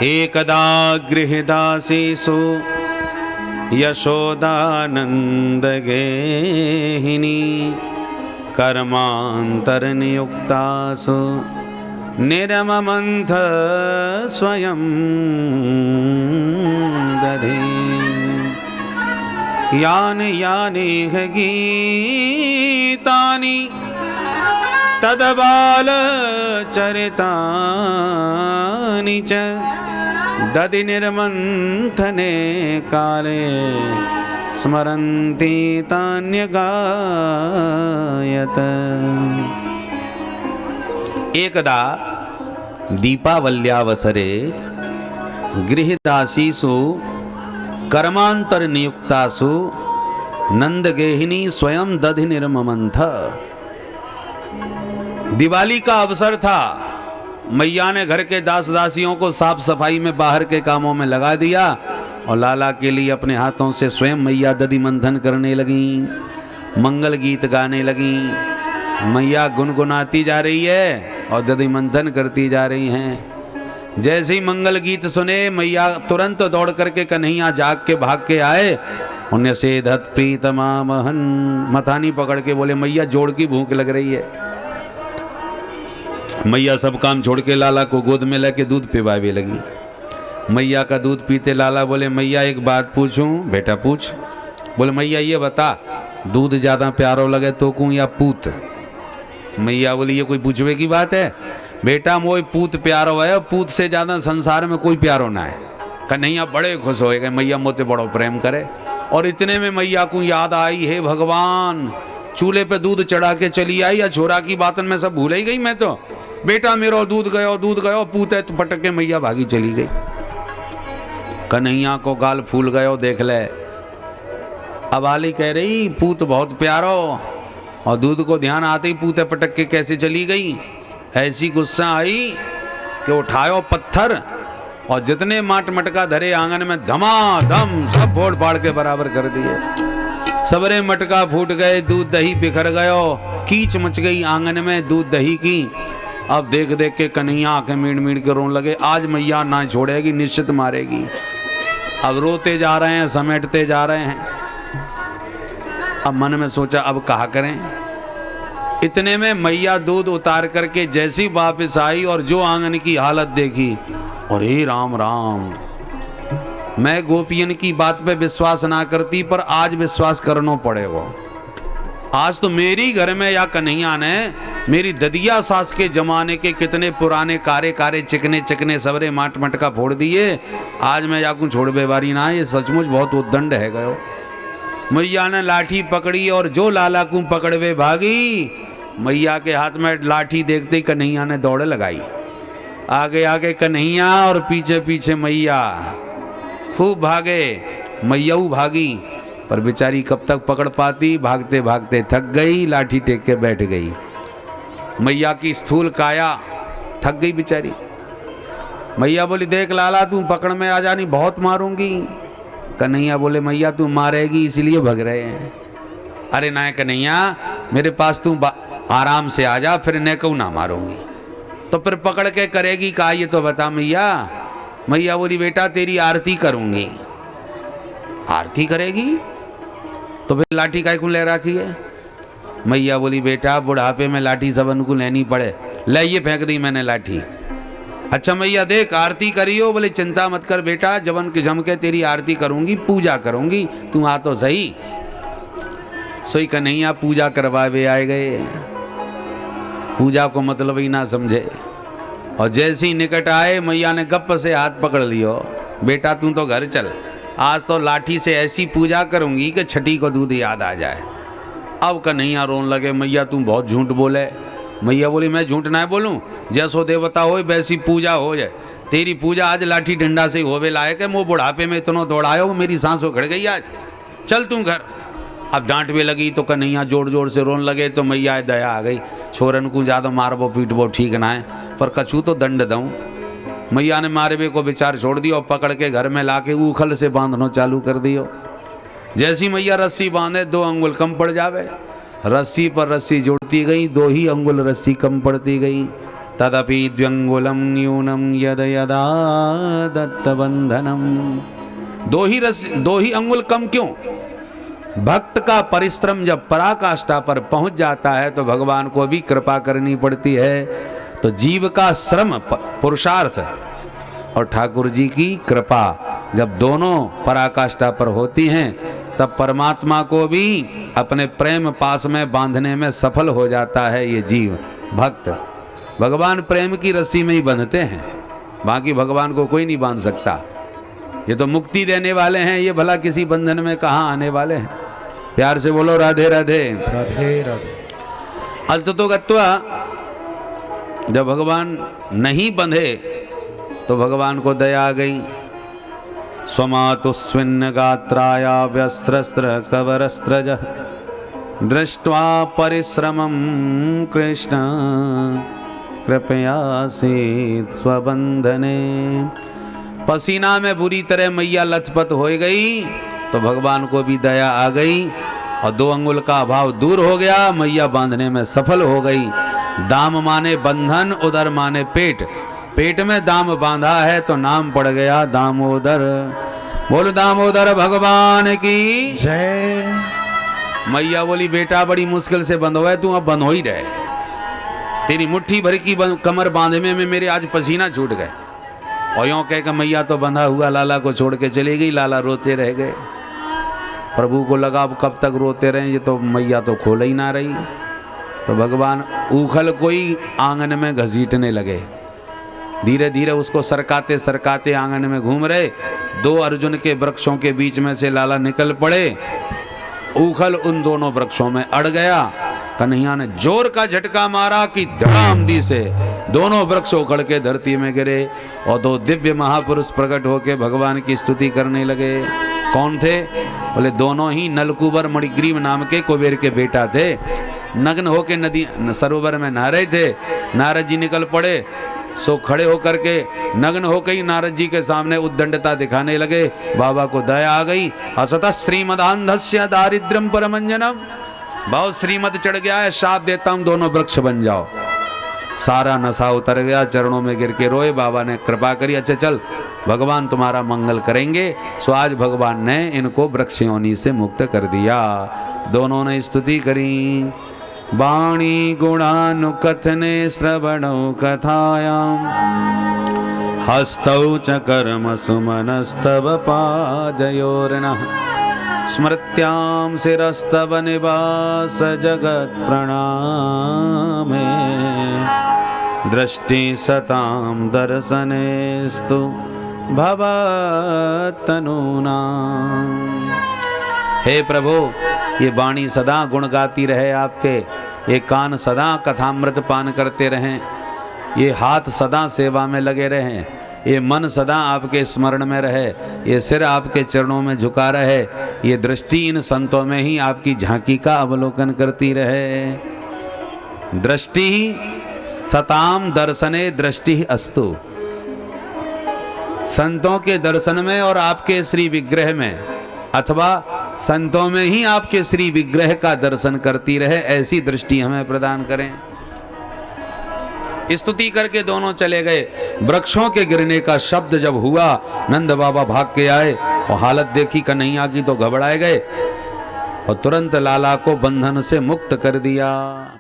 एकदा गृहदासीषु यशोदानन्दगेहिनी कर्मान्तरनियुक्तासु निरममन्थ स्वयं दधि। यानि यानि गीतानि तद्बालचरितानि च दधि निर्मन्थने काले स्मरन्ति तान्यगायत। एकदा दीपावल्यावसरे गृहदासीषु कर्मांतर नियुक्तासु नंदगेहिनी स्वयं दधि निर्ममंथ। दिवाली का अवसर था। मैया ने घर के दास दासियों को साफ सफाई में बाहर के कामों में लगा दिया और लाला के लिए अपने हाथों से स्वयं मैया दधि मंथन करने लगी, मंगल गीत गाने लगी। मैया गुनगुनाती जा रही है और दधि मंथन करती जा रही हैं। जैसे ही मंगल गीत सुने मैया तुरंत दौड़ करके कन्हैया जाग के भाग के आए। उन्हें से धत प्रीतमा महन मथानी पकड़ के बोले मैया जोड़ की भूख लग रही है। मैया सब काम छोड़ के लाला को गोद में लेके दूध पिवावे लगी। मैया का दूध पीते लाला बोले मैया एक बात पूछूं? बेटा पूछ। बोले मैया ये बता दूध ज्यादा प्यारो लगे तो कूं या पूत? मैया बोली ये कोई पूछवे की बात है बेटा, मोई पूत प्यारो है, पूत से ज्यादा संसार में कोई प्यारो ना है। कन्हैया बड़े खुश हो गए, मैया मोते बड़ो प्रेम करे। और इतने में मैया को याद आई, हे भगवान चूल्हे पे दूध चढ़ा के चली आई या छोरा की बातन में सब भूल ही गई मैं तो। बेटा मेरो दूध गयो पूत है तो पटक के मैया भागी चली गई। कन्हैया को गाल फूल गयो देख ले। अब आली कह रही पूत बहुत प्यारो और दूध को ध्यान आते ही पूते पटक के कैसे चली गई। ऐसी गुस्सा आई कि उठायो पत्थर और जितने माट मटका धरे आंगन में धमाधम सब फोड़ फाड़ के बराबर कर दिए। सबरे मटका फूट गए, दूध दही बिखर गयो, कीच मच गई आंगन में दूध दही की। अब देख देख के कन्हैया आंखें मीड़ मीड़ के रोने लगे। आज मैया ना छोड़ेगी, निश्चित मारेगी। अब रोते जा रहे हैं, समेटते जा रहे हैं। अब मन में सोचा अब कहा करें। इतने में मैया दूध उतार करके जैसी वापस आई और जो आंगन की हालत देखी, और हे राम राम, मैं गोपियन की बात पे विश्वास ना करती पर आज विश्वास करना पड़ेगा। आज तो मेरी घर में या कन्हैया ने मेरी ददिया सास के जमाने के कितने पुराने कारे कारे चिकने चिकने सबरे माट मटका फोड़ दिए। आज मैं या छोड़ बेवारी ना, ये सचमुच बहुत उद्दंड है गयो। मैया ने लाठी पकड़ी और जो लाला को पकड़वे भागी। मैया के हाथ में लाठी देखते ही कन्हैया ने दौड़ लगाई। आगे आगे कन्हैया और पीछे पीछे मैया, खूब भागे। मैयाऊ भागी पर बेचारी कब तक पकड़ पाती, भागते भागते थक गई, लाठी टेक के बैठ गई। मैया की स्थूल काया थक गई बेचारी। मैया बोली देख लाला तू पकड़ में आ जानी, बहुत मारूंगी। कन्हैया बोले मैया तू मारेगी इसलिए भग रहे हैं। अरे ना कन्हैया मेरे पास तू आराम से आ जा, फिर न कहूँ ना मारूंगी। तो फिर पकड़ के करेगी का ये तो बता मैया। मैया बोली बेटा तेरी आरती करूंगी। आरती करेगी तो फिर लाठी काय को ले रखी है? मैया बोली बेटा बुढ़ापे में लाठी सबन को लेनी पड़े, ले ये फेंक दी मैंने लाठी। अच्छा मैया देख आरती करियो। बोले चिंता मत कर बेटा, जवन के जम के तेरी आरती करूंगी, पूजा करूंगी, तू आ तो सही। सोई कन्हैया पूजा करवावे आए गए। पूजा को मतलब ही ना समझे और जैसे ही निकट आए मैया ने गप से हाथ पकड़ लियो। बेटा तू तो घर चल, आज तो लाठी से ऐसी पूजा करूंगी कि छठी को दूध याद आ जाए। अब कन्हैया रोने लगे, मैया तू बहुत झूठ बोले। मैया बोली मैं झूठ ना बोलूं, जैसो देवता हो वैसी पूजा हो जाए। तेरी पूजा आज लाठी डंडा से होवे लायक है। वो बुढ़ापे में इतना दौड़ायो मेरी सांस उखड़ गई आज, चल तू घर। अब डांट भी लगी तो कन्हैया जोर जोर से रोने लगे। तो मैया दया आ गई, छोरन को ज़्यादा मारबो पीटबो ठीक ना है, पर कछू तो दंड दूँ। मैया ने मारबे को विचार छोड़ दिया और पकड़ के घर में लाके उखल से बांधना चालू कर दियो। जैसी मैया रस्सी बांधे 2 अंगुल कम पड़ जावे। रस्सी पर रस्सी जोड़ती गई, 2 ही अंगुल रस्सी कम पड़ती गई। तदपि द्व्यंगुलम न्यूनम यद यदा दत्तबंधनम। दो ही अंगुल कम क्यों? भक्त का परिश्रम जब पराकाष्ठा पर पहुंच जाता है तो भगवान को भी कृपा करनी पड़ती है। तो जीव का श्रम पुरुषार्थ और ठाकुर जी की कृपा जब दोनों पराकाष्ठा पर होती हैं तब परमात्मा को भी अपने प्रेम पास में बांधने में सफल हो जाता है ये जीव भक्त। भगवान प्रेम की रस्सी में ही बंधते हैं, बाकी भगवान को कोई नहीं बांध सकता। ये तो मुक्ति देने वाले हैं, ये भला किसी बंधन में कहाँ आने वाले हैं। प्यार से बोलो राधे राधे राधे राधे। अल्ततोगत्वा जब भगवान नहीं बंधे तो भगवान को दया आ गई। स्वमातुस्विन्न गात्राया व्यस्त्रस्त्र कवरस्त्रज दृष्ट्वा परिश्रमं कृष्ण कृपयासीत स्वबंधने। पसीना में बुरी तरह मैया लथपथ हो गई तो भगवान को भी दया आ गई और 2 अंगुल का अभाव दूर हो गया, मैया बांधने में सफल हो गई। दाम माने बंधन, उदर माने पेट, पेट में दाम बांधा है तो नाम पड़ गया दामोदर। बोल दामोदर भगवान की जय। मैया बोली बेटा बड़ी मुश्किल से बंधवाए, तू अब बंध हो ही रहे। तेरी मुट्ठी भर की कमर बांधने में मेरे आज पसीना छूट गए। और यूँ कह के मैया तो बंधा हुआ लाला को छोड़ के चली गई। लाला रोते रह गए। प्रभु को लगा अब कब तक रोते रहे, ये तो मैया तो खोल ही ना रही। तो भगवान ऊखल कोई आंगन में घसीटने लगे। धीरे धीरे उसको सरकाते सरकाते आंगन में घूम रहे। 2 अर्जुन के वृक्षों के बीच में से लाला निकल पड़े। ऊखल उन दोनों वृक्षों में अड़ गया। कन्हैया ने जोर का झटका मारा कि धड़ामदी से दोनों वृक्ष उखड़ के धरती में गिरे और 2 दिव्य महापुरुष प्रकट होकर भगवान की स्तुति करने लगे। कौन थे? बोले दोनों ही नलकुबर मणिग्रीव नाम के कुबेर के बेटा थे। नग्न होके नदी सरोवर में नहा रहे थे। नारद जी निकल पड़े, सो खड़े होकर के नग्न होकर ही नारद जी के सामने उद्दंडता दिखाने लगे। बाबा को दया आ गई। असत श्रीमदान्धस्य दारिद्र्यम परमंजनम। बहुत श्रीमद चढ़ गया है, शाप देता हूं दोनों वृक्ष बन जाओ। सारा नशा उतर गया, चरणों में गिर के रोए। बाबा ने कृपा करी, अच्छा चल भगवान तुम्हारा मंगल करेंगे। सो आज भगवान ने इनको वृक्ष योनि से मुक्त कर दिया। दोनों ने स्तुति करी। वाणी गुणानुकथने श्रवणौ कथायाम हस्तौ च कर्म सुमनस्तव पादयोर्नः स्मृत्यां शिरस्तव निवास जगत् प्रणामे दृष्टि सतां दर्शनेस्तु भवतनूना। हे प्रभु, ये वाणी सदा गुण गाती रहे आपके, ये कान सदा कथामृत पान करते रहें, ये हाथ सदा सेवा में लगे रहें, ये मन सदा आपके स्मरण में रहे, ये सिर आपके चरणों में झुका रहे, ये दृष्टि इन संतों में ही आपकी झांकी का अवलोकन करती रहे। दृष्टि सताम दर्शने दृष्टि अस्तु। संतों के दर्शन में और आपके श्री विग्रह में अथवा संतों में ही आपके श्री विग्रह का दर्शन करती रहे, ऐसी दृष्टि हमें प्रदान करें। स्तुति करके दोनों चले गए। वृक्षों के गिरने का शब्द जब हुआ, नंद बाबा भाग के आए और हालत देखी कन्हैया की तो घबराए गए और तुरंत लाला को बंधन से मुक्त कर दिया।